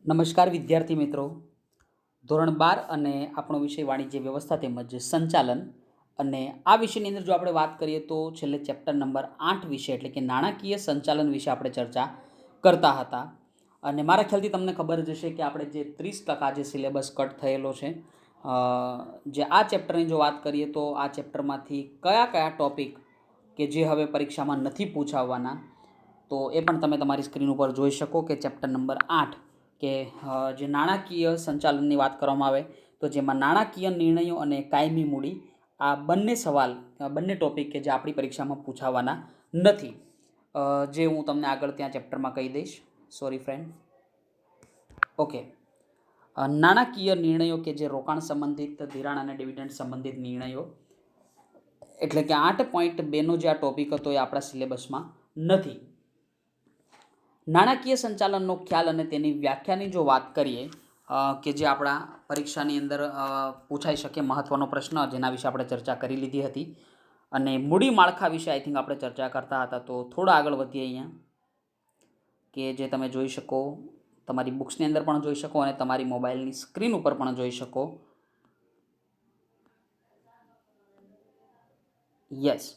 નમસ્કાર વિદ્યાર્થી મિત્રો. ધોરણ 12 અને આપણો વિષય વાણિજ્ય વ્યવસ્થા તેમજ સંચાલન. અને આ વિષયની અંદર જો આપણે વાત કરીએ તો છેલ્લે ચેપ્ટર નંબર 8 વિશે એટલે કે નાણાકીય સંચાલન વિશે આપણે ચર્ચા કરતા હતા. અને મારા ખ્યાલથી તમને ખબર જ હશે કે આપણે જે 30% જે સિલેબસ કટ થયેલો છે, જે આ ચેપ્ટરની જો વાત કરીએ તો આ ચેપ્ટરમાંથી કયા કયા ટોપિક કે જે હવે પરીક્ષામાં નથી પૂછાવાના, તો એ પણ તમે તમારી સ્ક્રીન ઉપર જોઈ શકો કે ચેપ્ટર નંબર 8 કે જે નાણાકીય સંચાલનની વાત કરવામાં આવે તો જેમાં નાણાકીય નિર્ણયો અને કાયમી મૂડી આ બંને સવાલ, બંને ટોપિક કે જે આપણી પરીક્ષામાં પૂછાવાના નથી, જે હું તમને આગળ ત્યાં ચેપ્ટરમાં કહી દઈશ. Sorry friend. ઓકે. નાણાકીય નિર્ણયો કે જે રોકાણ સંબંધિત, ધિરાણ અને ડિવિડન્ડ સંબંધિત નિર્ણયો, એટલે કે 8.2નો જે આ ટોપિક હતો એ આપણા સિલેબસમાં નથી. નાણાકીય સંચાલનનો ખ્યાલ અને તેની વ્યાખ્યાની જો વાત કરીએ કે જે આપણા પરીક્ષાની અંદર પૂછાઈ શકે, મહત્ત્વનો પ્રશ્ન જેના વિશે આપણે ચર્ચા કરી લીધી હતી. અને મૂડી માળખા વિશે આઈ થિંક આપણે ચર્ચા કરતા હતા, તો થોડા આગળ વધીએ અહીંયા કે જે તમે જોઈ શકો, તમારી બુક્સની અંદર પણ જોઈ શકો અને તમારી મોબાઈલની સ્ક્રીન ઉપર પણ જોઈ શકો. યસ.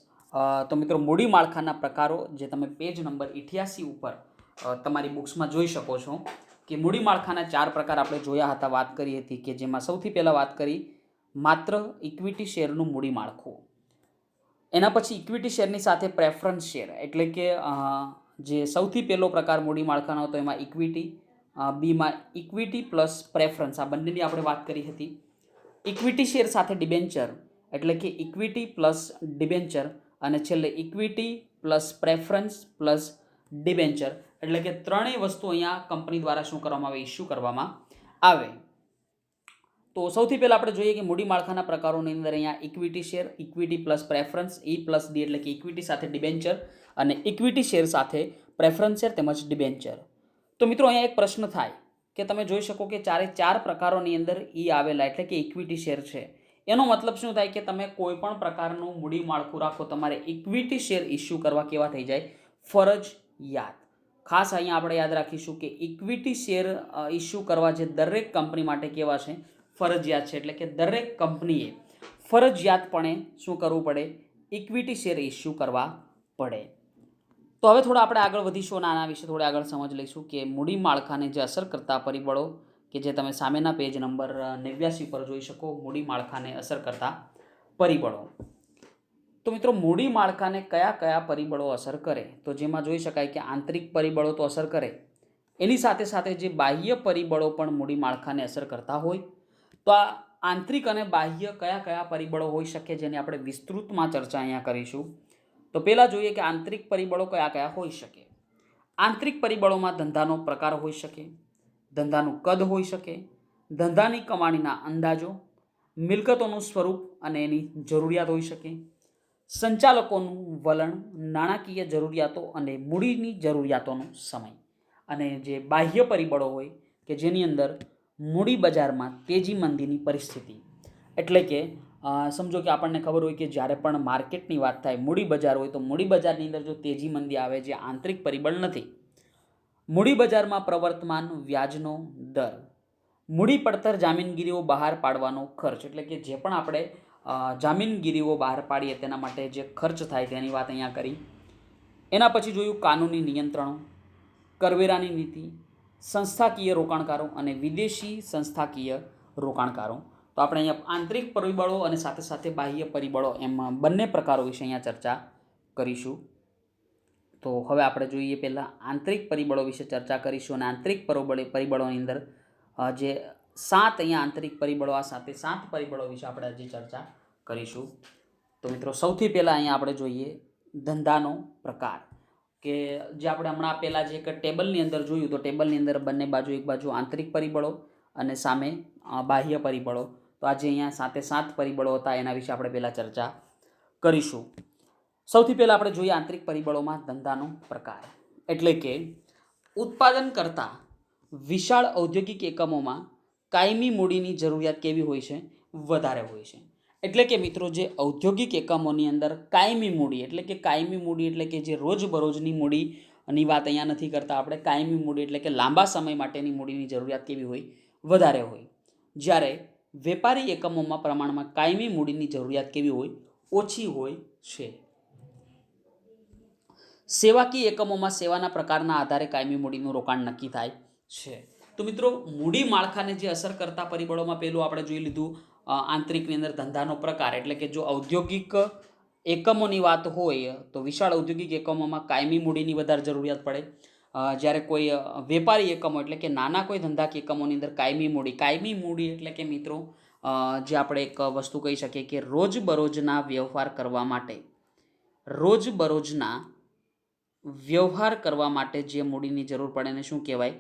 તો મિત્રો, મૂડી માળખાના પ્રકારો જે તમે પેજ નંબર 88 ઉપર તમારી બુક્સમાં જોઈ શકો છો કે મૂડી માળખાના 4 પ્રકાર આપણે જોયા હતા, વાત કરી હતી કે જેમાં સૌથી પહેલાં વાત કરી માત્ર ઇક્વિટી શેરનું મૂડી માળખું. એના પછી ઇક્વિટી શેરની સાથે પ્રેફરન્સ શેર, એટલે કે જે સૌથી પહેલો પ્રકાર મૂડી માળખાનો હતો એમાં ઇક્વિટી, બીમાં ઇક્વિટી પ્લસ પ્રેફરન્સ, આ બંનેની આપણે વાત કરી હતી. ઇક્વિટી શેર સાથે ડિબેન્ચર, એટલે કે ઇક્વિટી પ્લસ ડિબેન્ચર, અને છેલ્લે equity plus preference plus debenture, એટલે કે ત્રણેય વસ્તુ અહીંયા કંપની દ્વારા શું કરવામાં આવે, ઇસ્યુ કરવામાં આવે. તો સૌથી પહેલાં આપણે જોઈએ કે મૂડી માળખાના પ્રકારોની અંદર અહીંયા equity share, equity plus preference, E plus D, એટલે કે ઇક્વિટી સાથે ડિબેન્ચર અને ઇક્વિટી શેર સાથે પ્રેફરન્સ શેર તેમજ ડિબેન્ચર. તો મિત્રો, અહીંયા એક પ્રશ્ન થાય કે તમે જોઈ શકો કે ચારે ચાર પ્રકારોની અંદર E આવેલા, એટલે કે ઇક્વિટી શેર છે. એનો મતલબ શું થાય કે તમે કોઈ પણ પ્રકારનું મૂડી માળખું રાખો, તમારે ઇક્વિટી શેર ઇસ્યુ કરવા કેવા થઈ જાય, ફરજિયાત. ખાસ અહીંયા આપણે યાદ રાખીશું કે ઇક્વિટી શેર ઇસ્યુ કરવા જે દરેક કંપની માટે કેવા છે, ફરજિયાત છે. એટલે કે દરેક કંપનીએ ફરજિયાતપણે શું કરવું પડે, ઇક્વિટી શેર ઇસ્યુ કરવા પડે. તો હવે થોડા આપણે આગળ વધીશું અને આના વિશે થોડી આગળ સમજ લઈશું કે મૂડી માળખાને જે અસર કરતા પરિબળો કે જે તમે સામેના પેજ નંબર 89 પર જોઈ શકો, મૂડી માળખાને અસર કરતા પરિબળો. તો મિત્રો, મૂડી માળખાને કયા કયા પરિબળો અસર કરે, તો જેમાં જોઈ શકાય કે આંતરિક પરિબળો તો અસર કરે, એની સાથે સાથે જે બાહ્ય પરિબળો પણ મૂડી માળખાને અસર કરતા હોય. તો આ આંતરિક અને બાહ્ય કયા કયા પરિબળો હોઈ શકે, જેની આપણે વિસ્તૃતમાં ચર્ચા અહીંયા કરીશું. તો પહેલાં જોઈએ કે આંતરિક પરિબળો કયા કયા હોઈ શકે. આંતરિક પરિબળોમાં ધંધાનો પ્રકાર હોઈ શકે, ધંધાનું કદ હોઈ શકે, ધંધાની કમાણીના અંદાજો, મિલકતોનું સ્વરૂપ અને એની જરૂરિયાત હોઈ શકે, સંચાલકોનું વલણ, નાણાકીય જરૂરિયાતો અને મૂડીની જરૂરિયાતોનો સમય. અને જે બાહ્ય પરિબળો હોય કે જેની અંદર મૂડી બજારમાં તેજી મંદીની પરિસ્થિતિ, એટલે કે સમજો કે આપણને ખબર હોય કે જ્યારે પણ માર્કેટની વાત થાય, મૂડી બજાર હોય, તો મૂડી બજારની અંદર જો તેજી મંદી આવે, જે આંતરિક પરિબળ નથી. મૂડી બજારમાં પ્રવર્તમાન વ્યાજનો દર, મૂડી પડતર જામીનગીરીઓ બહાર પાડવાનો ખર્ચ, એટલે કે જે પણ આપણે જામીનગીરીઓ બહાર પાડીએ તેના માટે જે ખર્ચ થાય તેની વાત અહીંયા કરી. એના પછી જોયું કાનૂની નિયંત્રણો, કરવેરાની નીતિ, સંસ્થાકીય રોકાણકારો અને વિદેશી સંસ્થાકીય રોકાણકારો. તો આપણે અહીંયા આંતરિક પરિબળો અને સાથે સાથે બાહ્ય પરિબળો, એમ બંને પ્રકારો વિશે અહીંયા ચર્ચા કરીશું. તો હવે આપણે જોઈએ પહેલાં આંતરિક પરિબળો વિશે ચર્ચા કરીશું. અને આંતરિક પરિબળોની અંદર જે 7 અહીંયા આંતરિક પરિબળો, આ 7 પરિબળો વિશે આપણે હજી ચર્ચા કરીશું. તો મિત્રો, સૌથી પહેલાં અહીંયા આપણે જોઈએ ધંધાનો પ્રકાર, કે જે આપણે હમણાં પહેલાં જે એક ટેબલની અંદર જોયું, તો ટેબલની અંદર બંને બાજુ, એક બાજુ આંતરિક પરિબળો અને સામે બાહ્ય પરિબળો. તો આજે અહીંયા 7 પરિબળો હતા, એના વિશે આપણે પહેલાં ચર્ચા કરીશું. સૌથી પહેલાં આપણે જોઈએ આંતરિક પરિબળોમાં ધંધાનો પ્રકાર, એટલે કે ઉત્પાદન કરતા વિશાળ ઔદ્યોગિક એકમોમાં કાયમી મૂડીની જરૂરિયાત કેવી હોય છે, વધારે હોય છે. એટલે કે મિત્રો, જે ઔદ્યોગિક એકમોની અંદર કાયમી મૂડી, એટલે કે કાયમી મૂડી એટલે કે જે રોજબરોજની મૂડી ની વાત અહીંયા નથી કરતા આપણે. કાયમી મૂડી એટલે કે લાંબા સમય માટેની મૂડીની જરૂરિયાત કેવી હોય? વધારે હોય. જ્યારે વેપારી એકમોમાં પ્રમાણમાં કાયમી મૂડીની જરૂરિયાત કેવી હોય? ઓછી હોય છે. સેવાકીય એકમોમાં સેવાના પ્રકારના આધારે કાયમી મૂડીનું રોકાણ નક્કી થાય છે. તો મિત્રો, મૂડી માળખાને જે અસર કરતા પરિબળોમાં પહેલું આપણે જોઈ લીધું આંતરિકની અંદર ધંધાનો પ્રકાર, એટલે કે જો ઔદ્યોગિક એકમોની વાત હોય તો વિશાળ ઔદ્યોગિક એકમોમાં કાયમી મૂડીની વધારે જરૂરિયાત પડે. જ્યારે કોઈ વેપારી એકમો એટલે કે નાના કોઈ ધંધાકીય એકમોની અંદર કાયમી મૂડી એટલે કે મિત્રો જે આપણે એક વસ્તુ કહી શકીએ કે રોજબરોજના વ્યવહાર કરવા માટે જે મૂડીની જરૂર પડે એને શું કહેવાય?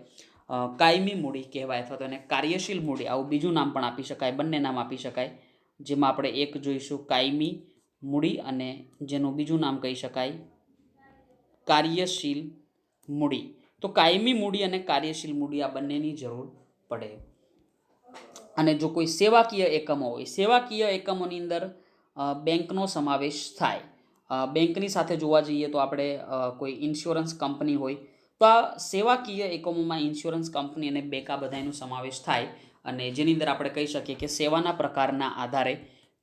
કાયમી મૂડી કહેવાય, અથવા તો એને કાર્યશીલ મૂડી આવું બીજું નામ પણ આપી શકાય, બંને નામ આપી શકાય. જેમાં આપણે એક જોઈશું કાયમી મૂડી અને જેનું બીજું નામ કહી શકાય કાર્યશીલ મૂડી. તો કાયમી મૂડી અને કાર્યશીલ મૂડી આ બંનેની જરૂર પડે. અને જો કોઈ સેવાકીય એકમો હોય, સેવાકીય એકમોની અંદર બેંકનો સમાવેશ થાય. બેંકની સાથે જોવા જઈએ તો આપણે કોઈ ઇન્સ્યોરન્સ કંપની હોય તો આ સેવાકીય એકમોમાં ઇન્સ્યોરન્સ કંપની અને બેંક આ બધાનો સમાવેશ થાય, અને જેની અંદર આપણે કહી શકીએ કે સેવાના પ્રકારના આધારે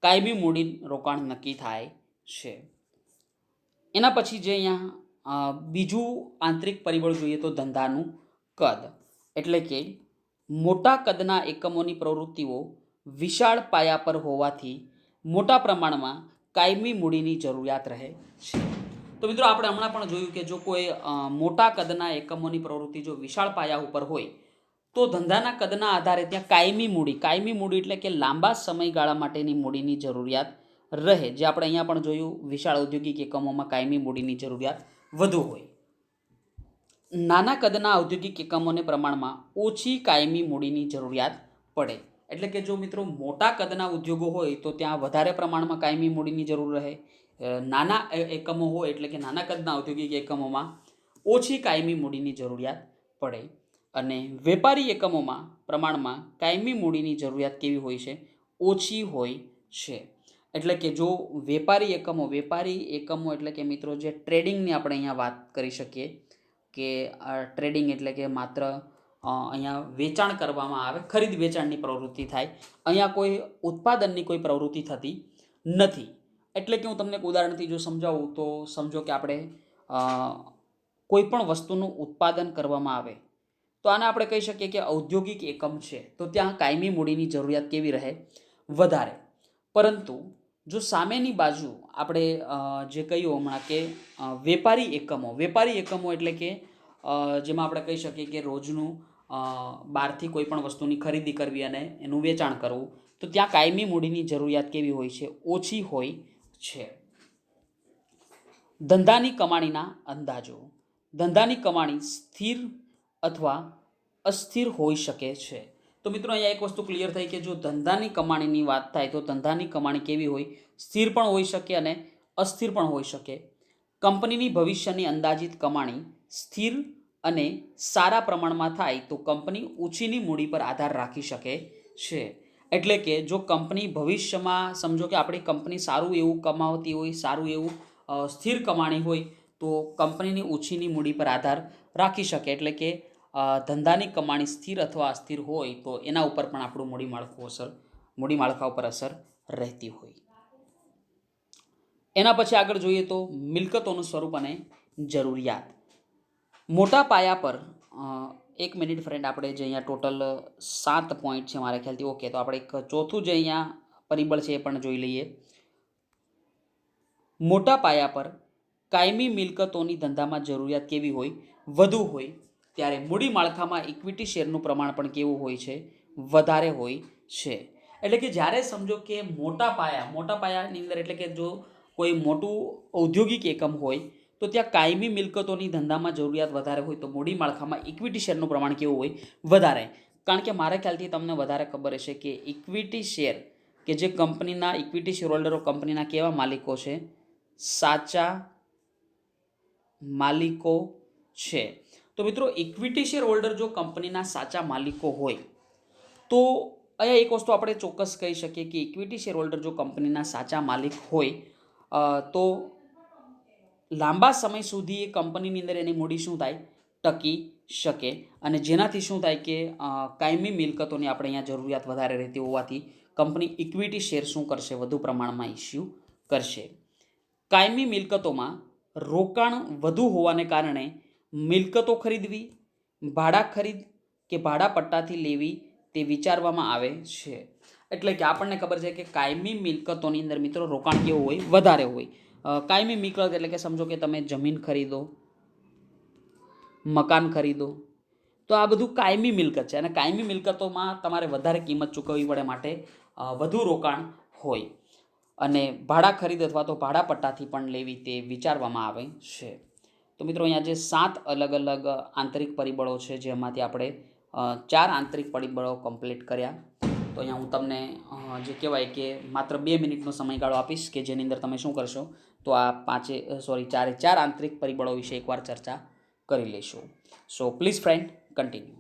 કાયમી મૂડી રોકાણ નક્કી થાય છે. એના પછી જે અહીંયા બીજું આંતરિક પરિબળ જોઈએ તો ધંધાનું કદ, એટલે કે મોટા કદના એકમોની પ્રવૃત્તિઓ વિશાળ પાયા પર હોવાથી મોટા પ્રમાણમાં કાયમી મૂડીની જરૂરિયાત રહે છે. તો મિત્રો, આપણે હમણાં પણ જોયું કે જો કોઈ મોટા કદના એકમોની પ્રવૃત્તિ જો વિશાળ પાયા ઉપર હોય તો ધંધાના કદના આધારે ત્યાં કાયમી મૂડી એટલે કે લાંબા સમયગાળા માટેની મૂડીની જરૂરિયાત રહે. જે આપણે અહીંયા પણ જોયું, વિશાળ ઔદ્યોગિક એકમોમાં કાયમી મૂડીની જરૂરિયાત વધુ હોય. નાના કદના ઔદ્યોગિક એકમોને પ્રમાણમાં ઓછી કાયમી મૂડીની જરૂરિયાત પડે. એટલે કે જો મિત્રો મોટા કદના ઉદ્યોગો હોય તો ત્યાં વધારે પ્રમાણમાં કાયમી મૂડીની જરૂર રહે. નાના એકમો હોય એટલે કે નાના કદના ઔદ્યોગિક એકમોમાં ઓછી કાયમી મૂડીની જરૂરિયાત પડે. અને વેપારી એકમોમાં પ્રમાણમાં કાયમી મૂડીની જરૂરિયાત કેવી હોય છે? ઓછી હોય છે. એટલે કે જો વેપારી એકમો એટલે કે મિત્રો જે ટ્રેડિંગની આપણે અહીંયા વાત કરી શકીએ કે ટ્રેડિંગ એટલે કે માત્ર અહીંયા વેચાણ કરવામાં આવે, ખરીદ વેચાણની પ્રવૃત્તિ થાય. અહીંયા કોઈ ઉત્પાદનની કોઈ પ્રવૃત્તિ થતી નથી. એટલે કે હું તમને એક ઉદાહરણથી જો સમજાવું તો સમજો કે આપણે કોઈ પણ વસ્તુનું ઉત્પાદન કરવામાં આવે તો આને આપણે કહી શકીએ કે ઔદ્યોગિક એકમ છે, તો ત્યાં કાયમી મૂડીની જરૂરિયાત કેવી રહે? વધારે. પરંતુ જો સામેની બાજુ આપણે જે કહ્યું હમણાં કે વેપારી એકમો એટલે કે જેમાં આપણે કહી શકીએ કે રોજનું બહારથી કોઈ પણ વસ્તુની ખરીદી કરવી અને એનું વેચાણ કરવું, તો ત્યાં કાયમી મૂડીની જરૂરિયાત કેવી હોય છે? ઓછી હોય છે. ધંધાની કમાણીના અંદાજો. ધંધાની કમાણી સ્થિર અથવા અસ્થિર હોઈ શકે છે. તો મિત્રો, અહીંયા એક વસ્તુ ક્લિયર થઈ કે જો ધંધાની કમાણીની વાત થાય તો ધંધાની કમાણી કેવી હોય? સ્થિર પણ હોઈ શકે અને અસ્થિર પણ હોઈ શકે. કંપનીની ભવિષ્યની અંદાજિત કમાણી સ્થિર અને સારા પ્રમાણમાં થાય તો કંપની ઊંચીની મૂડી પર આધાર રાખી શકે છે. એટલે કે જો કંપની ભવિષ્યમાં સમજો કે આપણી કંપની સારું એવું કમાવતી હોય, સારું એવું સ્થિર કમાણી હોય તો કંપનીની ઊંચીની મૂડી પર આધાર રાખી શકે. એટલે કે ધંધાની કમાણી સ્થિર અથવા અસ્થિર હોય તો એના ઉપર પણ આપણું મૂડી માળખા ઉપર અસર રહેતી હોય. એના પછી આગળ જોઈએ તો મિલકતોનું સ્વરૂપ અને જરૂરિયાત. મોટા પાયા પર 1 મિનિટ ફ્રેન્ડ, આપણે જે અહીંયા ટોટલ 7 પોઈન્ટ છે મારા ખ્યાલથી. ઓકે, તો આપણે એક ચોથું જે અહીંયા પરિબળ છે એ પણ જોઈ લઈએ. મોટા પાયા પર કાયમી મિલકતોની ધંધામાં જરૂરિયાત કેવી હોય? વધુ હોય. ત્યારે મૂડી માળખામાં ઇક્વિટી શેરનું પ્રમાણ પણ કેવું હોય છે? વધારે હોય છે. એટલે કે જ્યારે સમજો કે મોટા પાયાની અંદર એટલે કે જો કોઈ મોટું ઔદ્યોગિક એકમ હોય તો ત્યાં કાયમી મિલકતોની ધંધામાં જરૂરિયાત વધારે હોય તો મૂડી માળખામાં ઇક્વિટી શેરનું પ્રમાણ કેવું હોય? વધારે. કારણ કે મારા ખ્યાલથી તમને વધારે ખબર હશે કે ઇક્વિટી શેર કે જે કંપનીના ઇક્વિટી શેર હોલ્ડરો કંપનીના કેવા માલિકો છે? સાચા માલિકો છે. તો મિત્રો, ઇક્વિટી શેર હોલ્ડર જો કંપનીના સાચા માલિકો હોય તો અહીંયા એક વસ્તુ આપણે ચોક્કસ કહી શકીએ કે ઇક્વિટી શેર હોલ્ડર જો કંપનીના સાચા માલિક હોય તો લાંબા સમય સુધી એ કંપનીની અંદર એની મૂડી શું થાય, ટકી શકે. અને જેનાથી શું થાય કે કાયમી મિલકતોની આપણે અહીંયા જરૂરિયાત વધારે રહેતી હોવાથી કંપની ઇક્વિટી શેર શું કરશે, વધુ પ્રમાણમાં ઇસ્યુ કરશે. કાયમી મિલકતોમાં રોકાણ વધુ હોવાને કારણે મિલકતો ખરીદવી, ભાડા ખરીદ કે ભાડા પટ્ટાથી લેવી તે વિચારવામાં આવે છે. એટલે કે આપણને ખબર છે કે કાયમી મિલકતોની અંદર મિત્રો રોકાણ કેવું હોય, વધારે હોય. કાયમી મિલકત એટલે કે સમજો કે તમે જમીન ખરીદો, મકાન ખરીદો, તો આ બધું કાયમી મિલકત છે. અને કાયમી મિલકતોમાં તમારે વધારે કિંમત ચૂકવવી પડે, માટે વધુ રોકાણ હોય. અને ભાડા ખરીદ અથવા તો ભાડા પટ્ટાથી પણ લેવી તે વિચારવામાં આવે છે. તો મિત્રો અહીંયા જે 7 અલગ અલગ આંતરિક પરિબળો છે, જેમાંથી આપણે 4 આંતરિક પરિબળો કમ્પ્લીટ કર્યા. તો અહીંયા હું તમને જે કહેવાય કે માત્ર 2 મિનિટનો સમયગાળો આપીશ કે જેની અંદર તમે શું કરશો, તો આ 4 આંતરિક પરિબળો વિશે એકવાર ચર્ચા કરી લઈશું. So please friend, continue.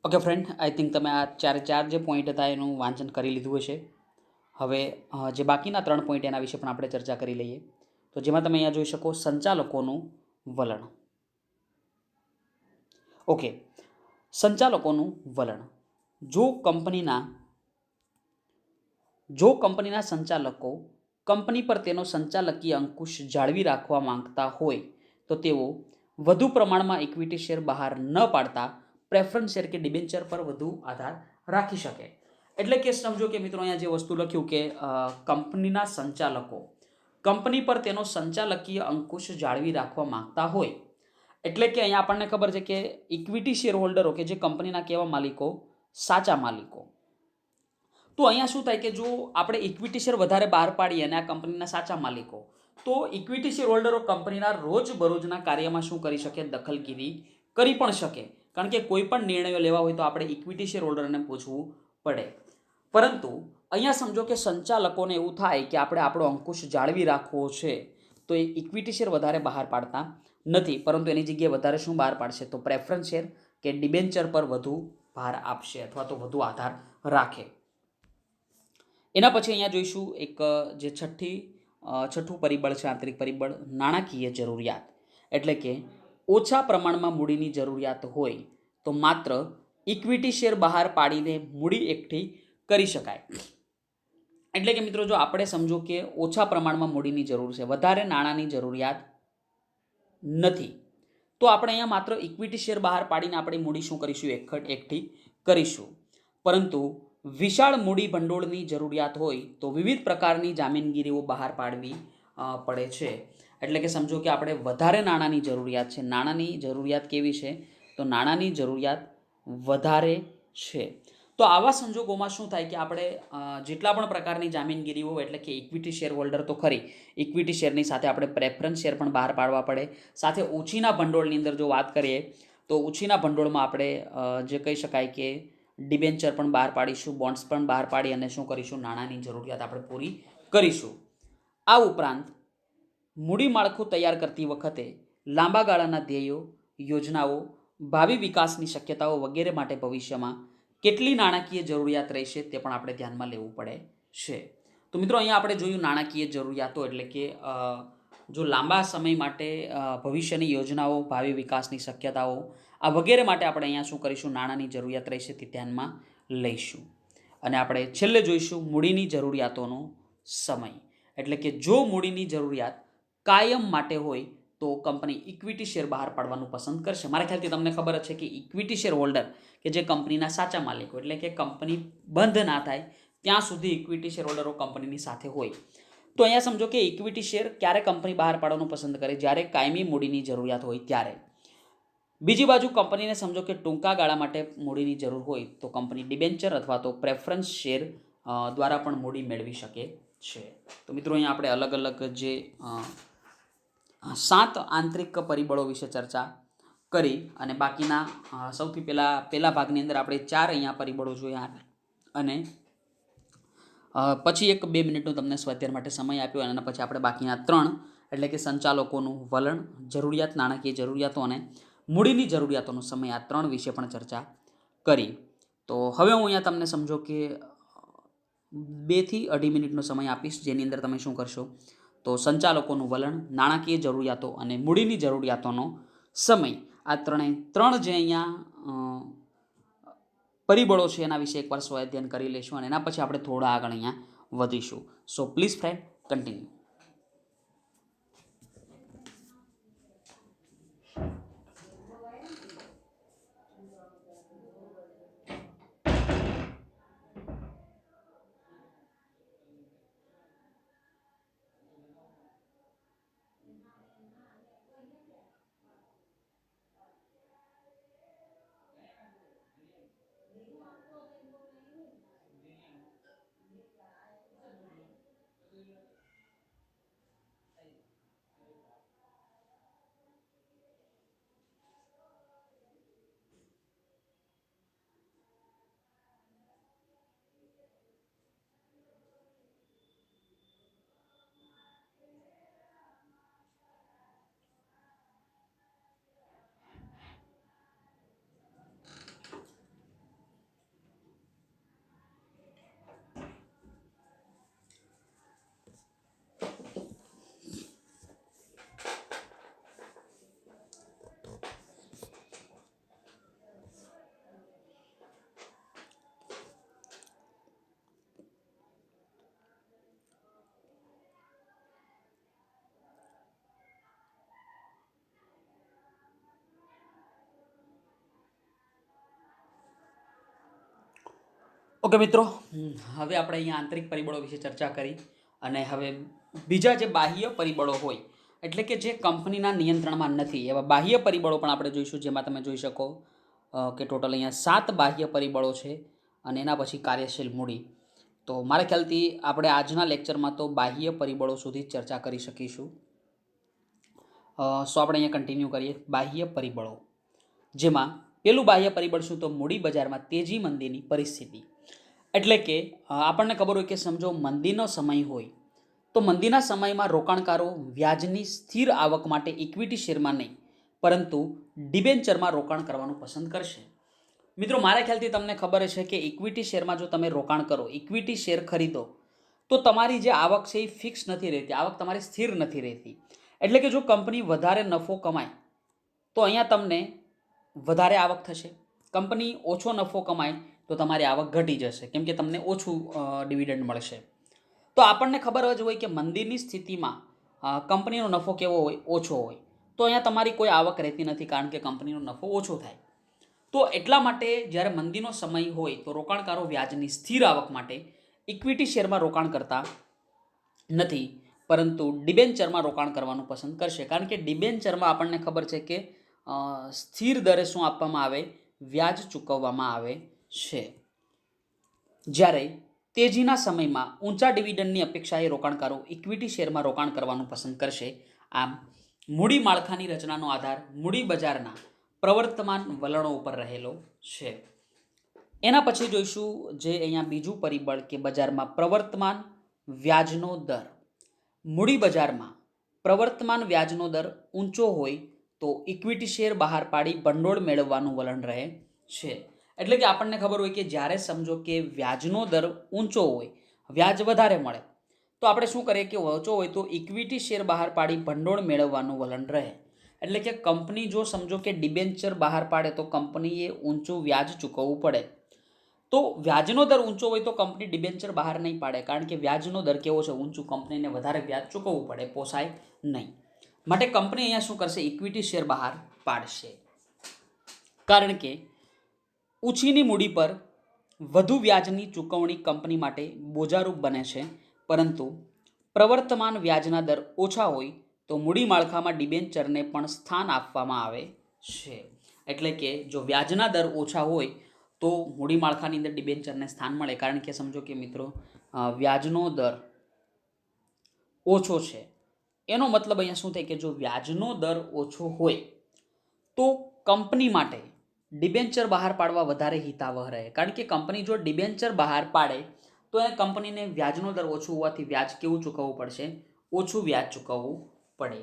Okay friend, I think તમે આ 4 જે પોઈન્ટ હતા એનું વાંચન કરી લીધું હશે. હવે જે બાકીના 3 પોઈન્ટ એના વિશે પણ આપણે ચર્ચા કરી લઈએ. તો જેમાં તમે અહીંયા જોઈ શકો, સંચાલકોનું વલણ. ઓકે, સંચાલકોનું વલણ. જો કંપનીના સંચાલકો કંપની પર તેનો સંચાલકીય અંકુશ જાળવી રાખવા માંગતા હોય તો તેઓ વધુ પ્રમાણમાં ઇક્વિટી શેર બહાર ન પાડતા પ્રેફરન્સ શેર કે ડિબેન્ચર પર વધુ આધાર રાખી શકે. એટલે કે સમજો કે મિત્રો અહીંયા જે વસ્તુ લખ્યું કે કંપનીના સંચાલકો કંપની પર તેનો સંચાલકીય અંકુશ જાળવી રાખવા માંગતા હોય. એટલે કે અહીંયા આપણને ખબર છે કે ઇક્વિટી શેર હોલ્ડરો કે જે કંપનીના કેવા માલિકો, સાચા માલિકો. તો અહીંયા શું થાય કે જો આપણે ઇક્વિટી શેર વધારે બહાર પાડીએ અને આ કંપનીના સાચા માલિકો, તો ઇક્વિટી શેર હોલ્ડરો કંપનીના રોજબરોજના કાર્યમાં શું કરી શકે, દખલગીરી કરી પણ શકે. કારણ કે કોઈ પણ નિર્ણયો લેવા હોય તો આપણે ઇક્વિટી શેર હોલ્ડરને પૂછવું પડે. પરંતુ અહીંયા સમજો કે સંચાલકોને એવું થાય કે આપણે આપણો અંકુશ જાળવી રાખવો છે, તો એ ઇક્વિટી શેર વધારે બહાર પાડતા નથી, પરંતુ એની જગ્યાએ વધારે શું બહાર પાડશે, તો પ્રેફરન્સ શેર કે ડિબેન્ચર પર વધુ ભાર આપશે અથવા તો વધુ આધાર રાખે. એના પછી અહીંયા જોઈશું એક જે છઠ્ઠું પરિબળ છે, આંતરિક પરિબળ, નાણાકીય જરૂરિયાત. એટલે કે ઓછા પ્રમાણમાં મૂડીની જરૂરિયાત હોય તો માત્ર ઇક્વિટી શેર બહાર પાડીને મૂડી એકઠી કરી શકાય. એટલે કે મિત્રો જો આપણે સમજો કે ઓછા પ્રમાણમાં મૂડીની જરૂર છે, વધારે નાણાંની જરૂરિયાત નથી, તો આપણે અહીંયા માત્ર ઇક્વિટી શેર બહાર પાડીને આપણી મૂડી શું કરીશું, એકઠી કરીશું. પરંતુ વિશાળ મૂડી ભંડોળની જરૂરિયાત હોય તો વિવિધ પ્રકારની જામીનગીરીઓ બહાર પાડવી પડે છે. એટલે કે સમજો કે આપણે વધારે નાણાંની જરૂરિયાત છે. નાણાંની જરૂરિયાત કેવી છે? તો નાણાંની જરૂરિયાત વધારે છે. તો આવા સંજોગોમાં શું થાય કે આપણે જેટલા પણ પ્રકારની જામીનગીરીઓ, એટલે કે ઇક્વિટી શેર હોલ્ડર તો ખરી, ઇક્વિટી શેરની સાથે આપણે પ્રેફરન્સ શેર પણ બહાર પાડવા પડે. સાથે ઓછીના ભંડોળની અંદર જો વાત કરીએ તો ઓછીના ભંડોળમાં આપણે જે કહી શકાય કે ડિબેન્ચર પણ બહાર પાડીશું, બોન્ડ્સ પણ બહાર પાડી અને શું કરીશું, નાણાંની જરૂરિયાત આપણે પૂરી કરીશું. આ ઉપરાંત મૂડી માળખું તૈયાર કરતી વખતે લાંબા ગાળાના ધ્યેયો, યોજનાઓ, ભાવિ વિકાસની શક્યતાઓ વગેરે માટે ભવિષ્યમાં કેટલી નાણાકીય જરૂરિયાત રહેશે તે પણ આપણે ધ્યાનમાં લેવું પડે છે. તો મિત્રો અહીંયા આપણે જોયું નાણાકીય જરૂરિયાતો, એટલે કે જો લાંબા સમય માટે ભવિષ્યની યોજનાઓ, ભાવિ વિકાસની શક્યતાઓ, આ વગેરે માટે આપણે અહીંયા શું કરીશું, નાણાંની જરૂરિયાત રહેશે તે ધ્યાનમાં લઈશું. અને આપણે છેલ્લે જોઈશું મૂડીની જરૂરિયાતોનો સમય. એટલે કે જો મૂડીની જરૂરિયાત કાયમ માટે હોય તો કંપની ઇક્વિટી શેર બહાર પાડવાનું પસંદ કરશે. મારા ખ્યાલથી તમને ખબર જ છે કે ઇક્વિટી શેર હોલ્ડર કે જે કંપનીના સાચા માલિકો, એટલે કે કંપની બંધ ના થાય ત્યાં સુધી ઇક્વિટી શેર હોલ્ડરો કંપનીની સાથે હોય. તો અહીંયા સમજો કે ઇક્વિટી શેર ક્યારે કંપની બહાર પાડવાનું પસંદ કરે, જ્યારે કાયમી મૂડીની જરૂરિયાત હોય ત્યારે. બીજી બાજુ કંપનીને સમજો કે ટૂંકા ગાળા માટે મૂડીની જરૂર હોય તો કંપની ડિબેન્ચર અથવા તો પ્રેફરન્સ શેર દ્વારા પણ મૂડી મેળવી શકે છે. તો મિત્રો અહીંયા આપણે અલગ અલગ જે 7 આંતરિક પરિબળો વિશે ચર્ચા કરી અને બાકીના સૌથી પહેલા ભાગની અંદર આપણે 4 અહીંયા પરિબળો જોયા અને પછી 1-2 મિનિટનો તમને સ્વાધ્યાય માટે સમય આપ્યો અને પછી આપણે બાકીના 3, એટલે કે સંચાલકોનું વલણ, જરૂરિયાત, નાણાકીય જરૂરિયાતો અને મૂડીની જરૂરિયાતોનો સમય, આ 3 વિશે પણ ચર્ચા કરી. તો હવે હું અહીંયા તમને સમજો કે 2 થી 2.5 મિનિટનો સમય આપીશ, જેની અંદર તમે શું કરશો, તો સંચાલકોનું વલણ, નાણાકીય જરૂરિયાતો અને મૂડીની જરૂરિયાતોનો સમય, આ 3 જે અહીંયા પરિબળો છે એના વિશે એકવાર સ્વાધ્યાય કરી લઈશું અને એના પછી આપણે થોડા આગળ અહીંયા વધીશું. So please friend, continue. Okay મિત્રો, હવે આપણે અહીંયા આંતરિક પરિબળો વિશે ચર્ચા કરી અને હવે બીજા જે બાહ્ય પરિબળો હોય, એટલે કે જે કંપનીના નિયંત્રણમાં નથી એવા બાહ્ય પરિબળો પણ આપણે જોઈશું. જેમાં તમે જોઈ શકો કે ટોટલ અહીંયા 7 બાહ્ય પરિબળો છે અને એના પછી કાર્યશીલ મૂડી. તો મારા ખ્યાલથી આપણે આજના લેક્ચરમાં તો બાહ્ય પરિબળો સુધી જ ચર્ચા કરી શકીશું. સો આપણે અહીંયા કન્ટિન્યુ કરીએ. બાહ્ય પરિબળો, જેમાં પેલું બાહ્ય પરિબળ શું, તો મૂડી બજારમાં તેજી મંદીની પરિસ્થિતિ. એટલે કે આપણને ખબર હોય કે સમજો મંદીનો સમય હોય તો મંદીના સમયમાં રોકાણકારો વ્યાજની સ્થિર આવક માટે ઇક્વિટી શેરમાં નહીં પરંતુ ડિબેન્ચરમાં રોકાણ કરવાનું પસંદ કરશે. મિત્રો મારા ખ્યાલથી તમને ખબર છે કે ઇક્વિટી શેરમાં જો તમે રોકાણ કરો, ઇક્વિટી શેર ખરીદો, તો તમારી જે આવક છે એ ફિક્સ નથી રહેતી, આવક તમારી સ્થિર નથી રહેતી. એટલે કે જો કંપની વધારે નફો કમાય તો અહીંયા તમને વધારે આવક થશે, કંપની ઓછો નફો કમાય તો તમારી આવક ઘટી જશે, કેમ કે તમને ઓછું ડિવિડન્ડ મળશે. તો આપણને ખબર જ હોય કે મંદીની સ્થિતિમાં કંપનીનો નફો કેવો હોય? ઓછો હોય. તો અહીંયા તમારી કોઈ આવક રહેતી નથી, કારણ કે કંપનીનો નફો ઓછો થાય. તો એટલા માટે જ્યારે મંદીનો સમય હોય તો રોકાણકારો વ્યાજની સ્થિર આવક માટે ઇક્વિટી શેરમાં રોકાણ કરતા નથી, પરંતુ ડિબેન્ચરમાં રોકાણ કરવાનું પસંદ કરશે. કારણ કે ડિબેન્ચરમાં આપણને ખબર છે કે સ્થિર દરે શું આપવામાં આવે? વ્યાજ ચૂકવવામાં આવે છે. જ્યારે તેજીના સમયમાં ઊંચા ડિવિડન્ડની અપેક્ષાએ રોકાણકારો ઇક્વિટી શેરમાં રોકાણ કરવાનું પસંદ કરશે. આમ મૂડી માળખાની રચનાનો આધાર મૂડી બજારના પ્રવર્તમાન વલણો ઉપર રહેલો છે. એના પછી જોઈશું જે અહીંયા બીજું પરિબળ કે બજારમાં પ્રવર્તમાન વ્યાજનો દર. મૂડી બજારમાં પ્રવર્તમાન વ્યાજનો દર ઊંચો હોય તો ઇક્વિટી શેર બહાર પાડી ભંડોળ મેળવવાનું વલણ રહે છે. એટલે કે આપણને ખબર હોય કે જ્યારે સમજો કે વ્યાજનો દર ઊંચો હોય, વ્યાજ વધારે મળે, તો આપણે શું કરીએ કે ઊંચો હોય તો ઇક્વિટી શેર બહાર પાડી ભંડોળ મેળવવાનું વલણ રહે. એટલે કે કંપની જો સમજો કે ડિબેન્ચર બહાર પાડે તો કંપનીએ ઊંચું વ્યાજ ચૂકવવું પડે. તો વ્યાજનો દર ઊંચો હોય તો કંપની ડિબેન્ચર બહાર નહીં પાડે, કારણ કે વ્યાજનો દર કેવો છે? ઊંચું. કંપનીને વધારે વ્યાજ ચૂકવવું પડે, પોસાય નહીં. માટે કંપની અહીંયા શું કરશે? ઇક્વિટી શેર બહાર પાડશે. કારણ કે ઊંચીની મૂડી પર વધુ વ્યાજની ચૂકવણી કંપની માટે બોજારૂપ બને છે, પરંતુ પ્રવર્તમાન વ્યાજના દર ઓછા હોય તો મૂડી માળખામાં ડિબેન્ચરને પણ સ્થાન આપવામાં આવે છે. એટલે કે જો વ્યાજના દર ઓછા હોય તો મૂડી માળખાની અંદર ડિબેન્ચરને સ્થાન મળે. કારણ કે સમજો કે મિત્રો વ્યાજનો દર ઓછો છે, એનો મતલબ અહીંયા શું થાય કે જો વ્યાજનો દર ઓછો હોય તો કંપની માટે ડિબેન્ચર બહાર પાડવા વધારે હિતાવહ રહે. કારણ કે કંપની જો ડિબેન્ચર બહાર પાડે તો એ કંપનીને વ્યાજનો દર ઓછું હોવાથી વ્યાજ કેવું ચૂકવવું પડશે? ઓછું વ્યાજ ચૂકવવું પડે.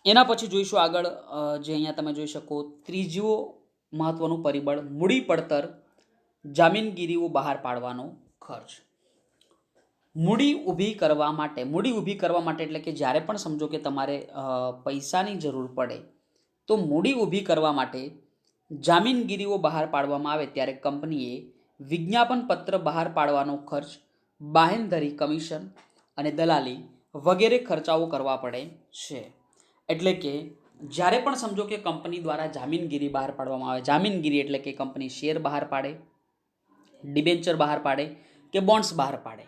એના પછી જોઈશું આગળ જે અહીંયા તમે જોઈ શકો ત્રીજો મહત્વનું પરિબળ મૂડી પડતર જામીનગીરીઓ બહાર પાડવાનો ખર્ચ. મૂડી ઊભી કરવા માટે એટલે કે જ્યારે પણ સમજો કે તમારે પૈસાની જરૂર પડે તો મૂડી ઊભી કરવા માટે જામીનગીરીઓ બહાર પાડવામાં આવે ત્યારે કંપનીએ વિજ્ઞાપન પત્ર બહાર પાડવાનો ખર્ચ, બાહેંધરી કમિશન અને દલાલી વગેરે ખર્ચાઓ કરવા પડે છે. એટલે કે જ્યારે પણ સમજો કે કંપની દ્વારા જામીનગીરી બહાર પાડવામાં આવે, જામીનગીરી એટલે કે કંપની શેર બહાર પાડે, ડિબેન્ચર બહાર પાડે કે બોન્ડ્સ બહાર પાડે,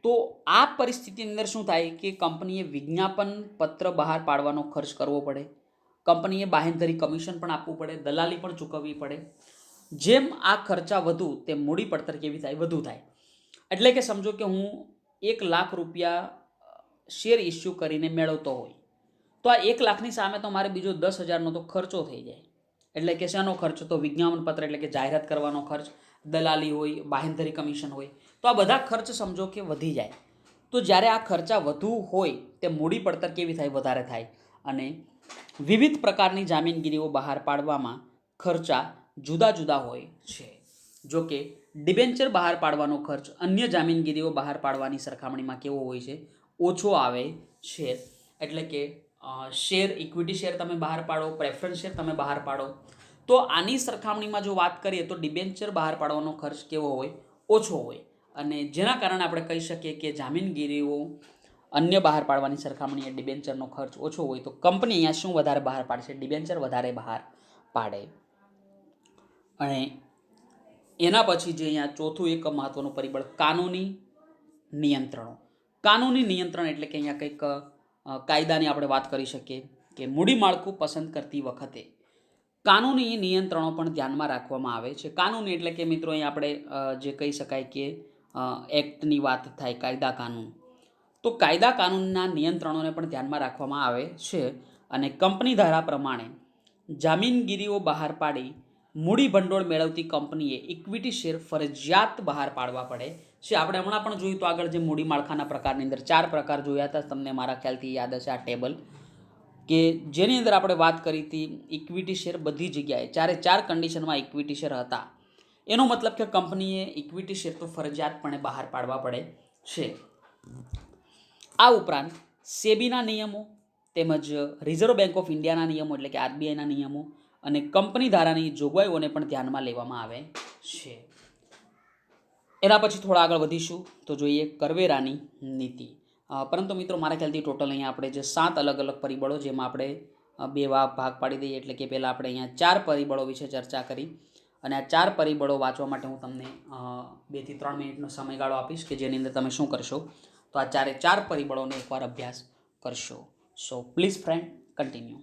તો આ પરિસ્થિતિની અંદર શું થાય કે કંપનીએ વિજ્ઞાપન પત્ર બહાર પાડવાનો ખર્ચ કરવો પડે, કંપનીએ બાહેંધરી કમિશન પણ આપવું પડે, દલાલી પણ ચૂકવવી પડે. જેમ આ ખર્ચા વધુ તેમ મૂડી પડતર કેવી થાય? વધુ થાય. એટલે કે સમજો કે હું 1 લાખ રૂપિયા શેર ઇસ્યુ કરીને મેળવતો હોય તો આ 1 લાખની સામે તો મારે બીજો 10,000નો તો ખર્ચો થઈ જાય. એટલે કે શેનો ખર્ચ? તો વિજ્ઞાપન પત્ર એટલે કે જાહેરાત કરવાનો ખર્ચ, દલાલી હોય, બાહેંધરી કમિશન હોય, તો આ બધા ખર્ચ સમજો કે વધી જાય. તો જ્યારે આ ખર્ચા વધુ હોય તે મૂડી પડતર કેવી થાય? વધારે થાય. અને વિવિધ પ્રકારની જામીનગીરીઓ બહાર પાડવામાં ખર્ચા જુદા જુદા હોય છે. જો કે ડિબેન્ચર બહાર પાડવાનો ખર્ચ અન્ય જામીનગીરીઓ બહાર પાડવાની સરખામણીમાં કેવો હોય છે? ઓછો આવે છે. એટલે કે શેર, ઇક્વિટી શેર તમે બહાર પાડો, પ્રેફરન્સ શેર તમે બહાર પાડો, તો આની સરખામણીમાં જો વાત કરીએ તો ડિબેન્ચર બહાર પાડવાનો ખર્ચ કેવો હોય? ઓછો હોય. અને જેના કારણે આપણે કહી શકીએ કે જામીનગીરીઓ અન્ય બહાર પાડવાની સરખામણીએ ડિબેન્ચરનો ખર્ચ ઓછો હોય તો કંપની અહીંયા શું વધારે બહાર પાડશે? ડિબેન્ચર વધારે બહાર પાડે. અને એના પછી જે અહીંયા ચોથું એક મહત્વનું પરિબળ કાનૂની નિયંત્રણો. કાનૂની નિયંત્રણ એટલે કે અહીંયા કંઈક કાયદાની આપણે વાત કરી શકીએ કે મૂડી માળખું પસંદ કરતી વખતે કાનૂની નિયંત્રણો પણ ધ્યાનમાં રાખવામાં આવે છે. કાનૂની એટલે કે મિત્રો અહીં આપણે જે કહી શકાય કે એક્ટની વાત થાય, કાયદા કાનૂન, તો કાયદા કાનૂનના નિયંત્રણોને પણ ધ્યાનમાં રાખવામાં આવે છે. અને કંપની ધારા પ્રમાણે જામીનગીરીઓ બહાર પાડી મૂડી ભંડોળ મેળવતી કંપનીએ ઇક્વિટી શેર ફરજિયાત બહાર પાડવા પડે છે. આપણે હમણાં પણ જોયું તો આગળ જે મૂડી માળખાના પ્રકારની અંદર 4 પ્રકાર જોયા હતા, તમને મારા ખ્યાલથી યાદ હશે આ ટેબલ, કે જેની અંદર આપણે વાત કરી હતી ઇક્વિટી શેર બધી જગ્યાએ 4 કન્ડિશનમાં ઇક્વિટી શેર હતા. એનો મતલબ કે કંપનીએ ઇક્વિટી શેર તો ફરજિયાતપણે બહાર પાડવા પડે છે. આ ઉપરાંત સેબીના નિયમો તેમજ રિઝર્વ બેંક ઓફ ઇન્ડિયાના નિયમો એટલે કે આરબીઆઈના નિયમો અને કંપની ધારાની જોગવાઈઓને પણ ધ્યાનમાં લેવામાં આવે છે. એના પછી થોડા આગળ વધીશું તો જોઈએ કરવેરાની નીતિ. પરંતુ મિત્રો મારા ખ્યાલથી ટોટલ અહીંયા આપણે જે 7 અલગ અલગ પરિબળો, જેમાં આપણે બે ભાગ પાડી દઈએ, એટલે કે પહેલાં આપણે અહીંયા 4 પરિબળો વિશે ચર્ચા કરી, અને આ 4 પરિબળો વાંચવા માટે હું તમને 2 થી 3 મિનિટનો સમયગાળો આપીશ, કે જેની અંદર તમે શું કરશો, તો આ 4 પરિબળોનો એકવાર અભ્યાસ કરશો. So please friend, continue.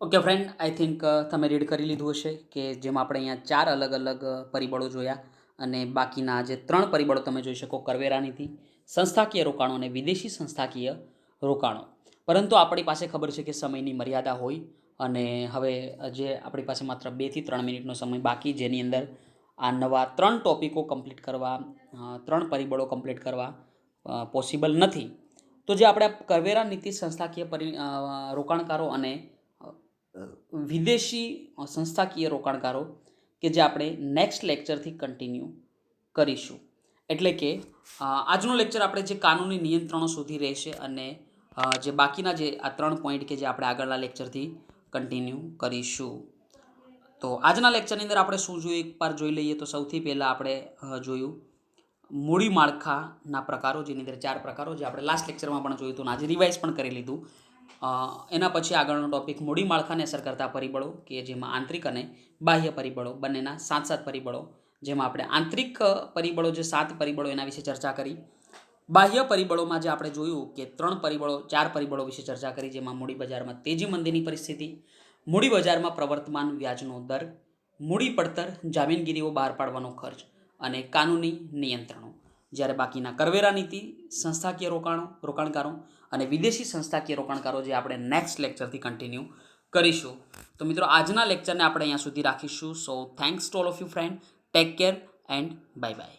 Okay friend, I think તમે રીડ કરી લીધું હશે, કે જેમાં આપણે અહીંયા 4 અલગ અલગ પરિબળો જોયા, અને બાકીના જે 3 પરિબળો તમે જોઈ શકો, કરવેરા નીતિ, સંસ્થાકીય રોકાણો અને વિદેશી સંસ્થાકીય રોકાણો. પરંતુ આપણી પાસે ખબર છે કે સમયની મર્યાદા હોય, અને હવે જે આપણી પાસે માત્ર 2 થી 3 મિનિટનો સમય બાકી, જેની અંદર આ નવા 3 ટોપિકો કમ્પ્લીટ કરવા, 3 પરિબળો કમ્પ્લીટ કરવા પોસિબલ નથી. તો જે આપણે કરવેરા નીતિ, સંસ્થાકીય રોકાણકારો અને વિદેશી સંસ્થાકીય રોકાણકારો, કે જે આપણે નેક્સ્ટ લેક્ચરથી કન્ટિન્યુ કરીશું. એટલે કે આજનો લેક્ચર આપણે જે કાનૂની નિયંત્રણો સુધી રહેશે, અને જે બાકીના જે આ 3 પોઈન્ટ કે જે આપણે આગળના લેક્ચરથી કન્ટિન્યુ કરીશું. તો આજના લેક્ચરની અંદર આપણે શું જોયું, એકવાર જોઈ લઈએ. તો સૌથી પહેલાં આપણે જોયું મૂડી માળખાના પ્રકારો, જેની અંદર 4 પ્રકારો, જે આપણે લાસ્ટ લેક્ચરમાં પણ જોયું હતું અને આજે રિવાઇઝ પણ કરી લીધું. એના પછી આગળનો ટોપિક મૂડી માળખાને અસર કરતા પરિબળો, કે જેમાં આંતરિક અને બાહ્ય પરિબળો બંનેના 7 પરિબળો, જેમાં આપણે આંતરિક પરિબળો જે 7 પરિબળો એના વિશે ચર્ચા કરી. બાહ્ય પરિબળોમાં જે આપણે જોયું કે 4 પરિબળો વિશે ચર્ચા કરી, જેમાં મૂડી બજારમાં તેજી મંદીની પરિસ્થિતિ, મૂડી બજારમાં પ્રવર્તમાન વ્યાજનો દર, મૂડી પડતર, જામીનગીરીઓ બહાર પાડવાનો ખર્ચ અને કાનૂની નિયંત્રણો. જ્યારે બાકીના કરવેરા નીતિ, સંસ્થાકીય રોકાણકારો અને વિદેશી સંસ્થાકીય રોકાણકારો, જે આપણે નેક્સ્ટ લેક્ચરથી કન્ટિન્યુ કરીશું. તો મિત્રો, આજના લેક્ચરને આપણે અહીંયા સુધી રાખીશું. સો thanks to all of you friend. Take care and bye bye.